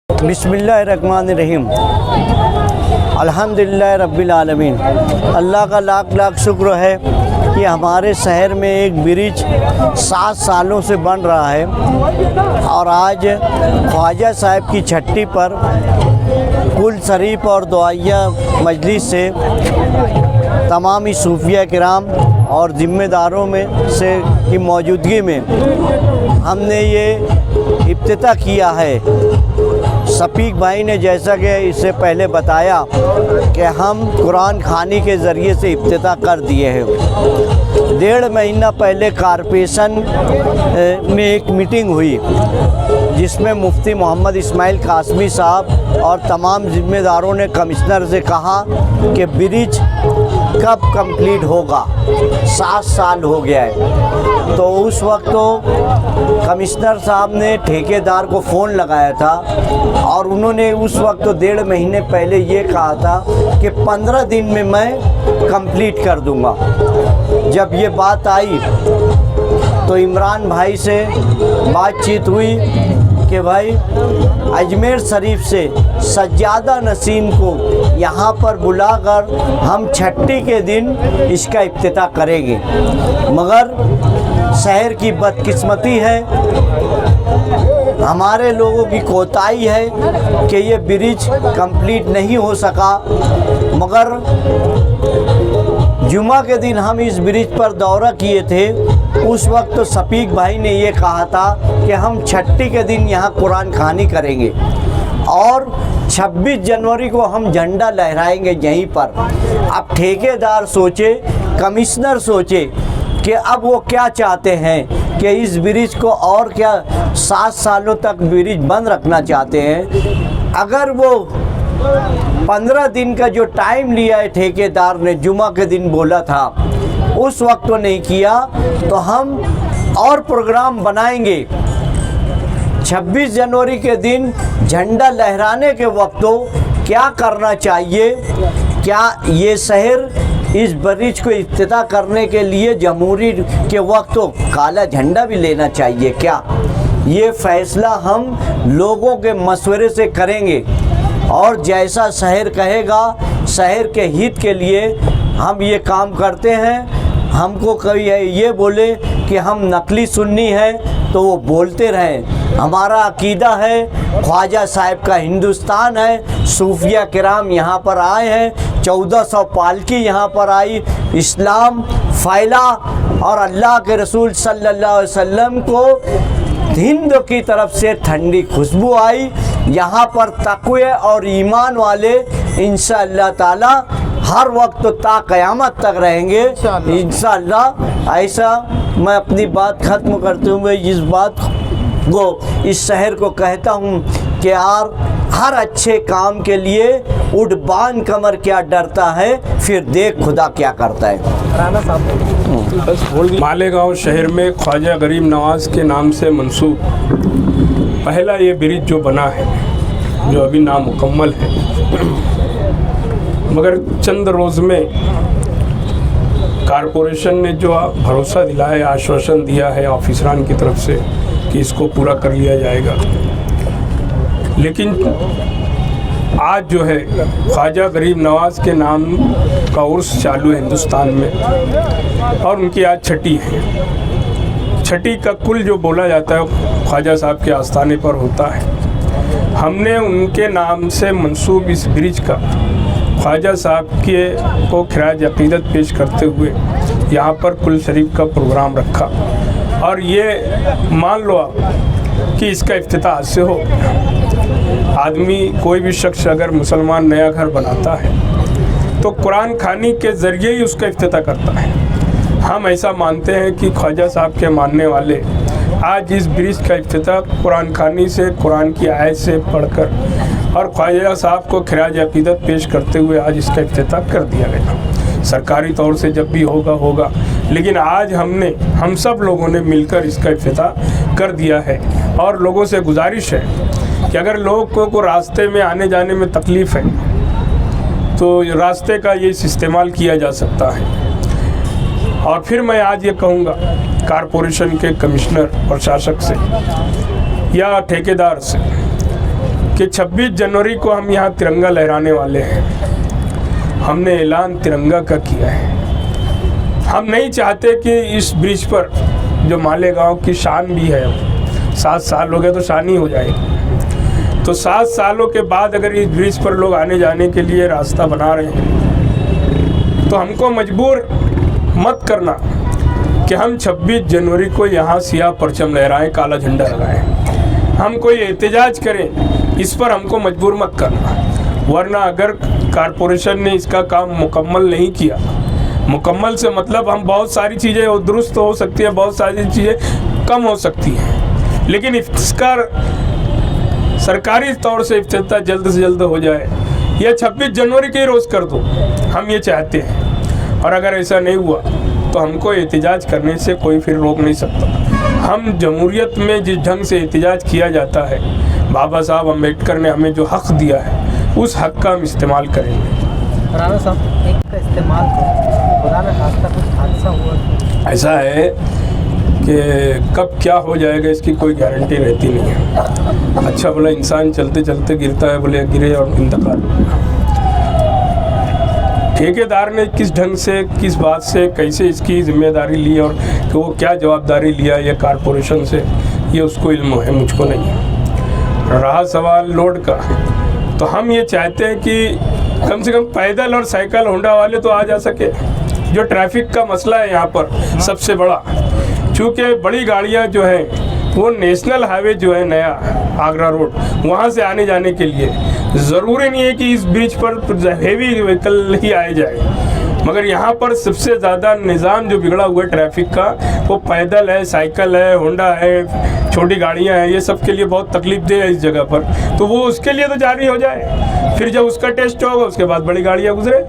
बिस्मिल्लाहिर्रहमानिर्रहीम। अल्हम्दुलिल्लाह रब्बिल आलमीन। अल्लाह का लाख लाख शुक्र है कि हमारे शहर में एक ब्रिज 7 सालों से बन रहा है और आज ख्वाजा साहब की छठी पर कुल शरीफ और दुआया मजलिस से तमाम सूफिया किराम और ज़िम्मेदारों में से की मौजूदगी में हमने ये इफ्तिताह किया है। शफीक भाई ने जैसा कि इससे पहले बताया कि हम कुरान खानी के ज़रिए से इफ्तिताह कर दिए हैं। 1.5 महीना पहले कॉरपोरेशन में एक मीटिंग हुई जिसमें मुफ्ती मोहम्मद इस्माइल कासमी साहब और तमाम ज़िम्मेदारों ने कमिश्नर से कहा कि ब्रिज कब कंप्लीट होगा। 7 साल हो गया है। तो उस वक्त तो कमिश्नर साहब ने ठेकेदार को फ़ोन लगाया था और उन्होंने उस वक्त तो 1.5 महीने पहले ये कहा था कि 15 दिन में मैं कंप्लीट कर दूंगा। जब ये बात आई तो इमरान भाई से बातचीत हुई कि भाई अजमेर शरीफ से सज्जादा नसीम को यहाँ पर बुलाकर हम छठी के दिन इसका इफ्तिताह करेंगे। मगर शहर की बदकिस्मती है, हमारे लोगों की कोताही है कि ये ब्रिज कंप्लीट नहीं हो सका। मगर जुमा के दिन हम इस ब्रिज पर दौरा किए थे, उस वक्त तो शफीक भाई ने ये कहा था कि हम छठी के दिन यहाँ कुरान खानी करेंगे और 26 जनवरी को हम झंडा लहराएंगे यहीं पर। अब ठेकेदार सोचे, कमिश्नर सोचे कि अब वो क्या चाहते हैं कि इस ब्रिज को और क्या 7 सालों तक ब्रिज बंद रखना चाहते हैं। अगर वो 15 दिन का जो टाइम लिया है ठेकेदार ने, जुमा के दिन बोला था, उस वक्त तो नहीं किया, तो हम और प्रोग्राम बनाएंगे। 26 जनवरी के दिन झंडा लहराने के वक्त तो क्या करना चाहिए, क्या ये शहर इस ब्रिज को इफ्तिताह करने के लिए जमहूरी के वक्त तो काला झंडा भी लेना चाहिए क्या? ये फ़ैसला हम लोगों के मशवरे से करेंगे और जैसा शहर कहेगा, शहर के हित के लिए हम ये काम करते हैं। हमको कभी ये बोले कि हम नकली सुन्नी है तो वो बोलते रहें। हमारा अकीदा है, ख्वाजा साहब का हिंदुस्तान है, सूफिया किराम यहाँ पर आए हैं, 1400 पालकी यहाँ पर आई, इस्लाम फैला और अल्लाह के रसूल सल्लल्लाहु अलैहि वसल्लम को हिंद की तरफ से ठंडी खुशबू आई। यहाँ पर तक़वे और ईमान वाले इंशाअल्लाह ताला हर वक्त ता क़यामत तक रहेंगे इंशाअल्लाह। ऐसा मैं अपनी बात ख़त्म करते हुए इस बात को इस शहर को कहता हूँ कि यार, हर अच्छे काम के लिए उठ बांध कमर क्या डरता है, फिर देख खुदा क्या करता है। मालेगांव शहर में ख्वाजा गरीब नवाज़ के नाम से मंसूब पहला ये ब्रिज जो बना है, जो अभी नामुकम्मल है, मगर चंद रोज़ में कारपोरेशन ने जो भरोसा दिलाया, आश्वासन दिया है ऑफिसरान की तरफ से कि इसको पूरा कर लिया जाएगा। लेकिन आज जो है ख्वाजा गरीब नवाज़ के नाम का उर्स चालू है हिंदुस्तान में और उनकी आज छठी है। छठी का कुल जो बोला जाता है ख्वाजा साहब के आस्थाने पर होता है। हमने उनके नाम से मंसूब इस ब्रिज का ख्वाजा साहब के को खिराज अक़ीदत पेश करते हुए यहाँ पर कुल शरीफ का प्रोग्राम रखा और ये मान लो आप कि इसका इफ्तिताह आज से हो। आदमी, कोई भी शख्स अगर मुसलमान नया घर बनाता है तो कुरान खानी के ज़रिए ही उसका इफ्तिताह करता है। हम ऐसा मानते हैं कि ख्वाजा साहब के मानने वाले आज इस ब्रिज का इफ्तिताह कुरान खानी से, कुरान की आयत से पढ़कर और ख्वाजा साहब को खिराज अक़ीदत पेश करते हुए आज इसका इफ्तिताह कर दिया गया। सरकारी तौर से जब भी होगा, लेकिन आज हम सब लोगों ने मिलकर इसका इफ्तिताह कर दिया है। और लोगों से गुजारिश है कि अगर लोगों को रास्ते में आने जाने में तकलीफ़ है तो रास्ते का ये इस्तेमाल किया जा सकता है। और फिर मैं आज ये कहूँगा कारपोरेशन के कमिश्नर और शासक से या ठेकेदार से कि 26 जनवरी को हम यहाँ तिरंगा लहराने वाले हैं। हमने ऐलान तिरंगा का किया है। हम नहीं चाहते कि इस ब्रिज पर जो मालेगांव की शान भी है, 7 साल हो गए तो शान ही हो जाएगी। तो 7 सालों के बाद अगर इस ब्रिज पर लोग आने जाने के लिए रास्ता बना रहे हैं तो हमको मजबूर मत करना कि हम 26 जनवरी को यहाँ सियाह परचम लहराएं, काला झंडा लगाएं, हम कोई एहतजाज करें, इस पर हमको मजबूर मत करना। वरना अगर कारपोरेशन ने इसका काम मुकम्मल नहीं किया, मुकम्मल से मतलब हम बहुत सारी चीज़ें दुरुस्त हो सकती है, बहुत सारी चीज़ें कम हो सकती हैं, लेकिन इसका सरकारी तौर से इफ्तिताह जल्द से जल्द हो जाए या 26 जनवरी के रोज़ कर दो, हम ये चाहते हैं। और अगर ऐसा नहीं हुआ तो हमको एहतजाज करने से कोई फिर रोक नहीं सकता। हम जमहूरियत में जिस ढंग से एहतजाज किया जाता है, बाबा साहब अम्बेडकर ने हमें जो हक़ दिया है उस हक़ का हम इस्तेमाल करेंगे। राणा साहब, एक का इस्तेमाल खुदा न खास्ता कुछ हादसा हुआ ऐसा है कि कब क्या हो जाएगा इसकी कोई गारंटी रहती नहीं है। अच्छा बोला इंसान चलते चलते गिरता है, बोले गिरे और इंतकाल। ठेकेदार ने किस ढंग से, किस बात से, कैसे इसकी जिम्मेदारी ली और कि वो क्या जवाबदारी लिया ये कारपोरेशन से, ये उसको इल्म है, मुझको नहीं है। रहा सवाल लोड का, तो हम ये चाहते हैं कि कम से कम पैदल और साइकिल होंडा वाले तो आ जा सके। जो ट्रैफिक का मसला है यहाँ पर सबसे बड़ा, चूँकि बड़ी गाड़ियाँ जो हैं वो नेशनल हाईवे जो है नया आगरा रोड, वहाँ से आने जाने के लिए ज़रूरी नहीं है कि इस ब्रिज पर हेवी व्हीकल ही आए जाए, मगर यहाँ पर सबसे ज़्यादा निज़ाम जो बिगड़ा हुआ है ट्रैफिक का वो पैदल है, साइकिल है, होंडा है, छोटी गाड़ियाँ हैं, ये सब के लिए बहुत तकलीफदेह है इस जगह पर। तो वो उसके लिए तो जारी हो जाए, फिर जब उसका टेस्ट होगा उसके बाद बड़ी गाड़ियाँ गुजरे।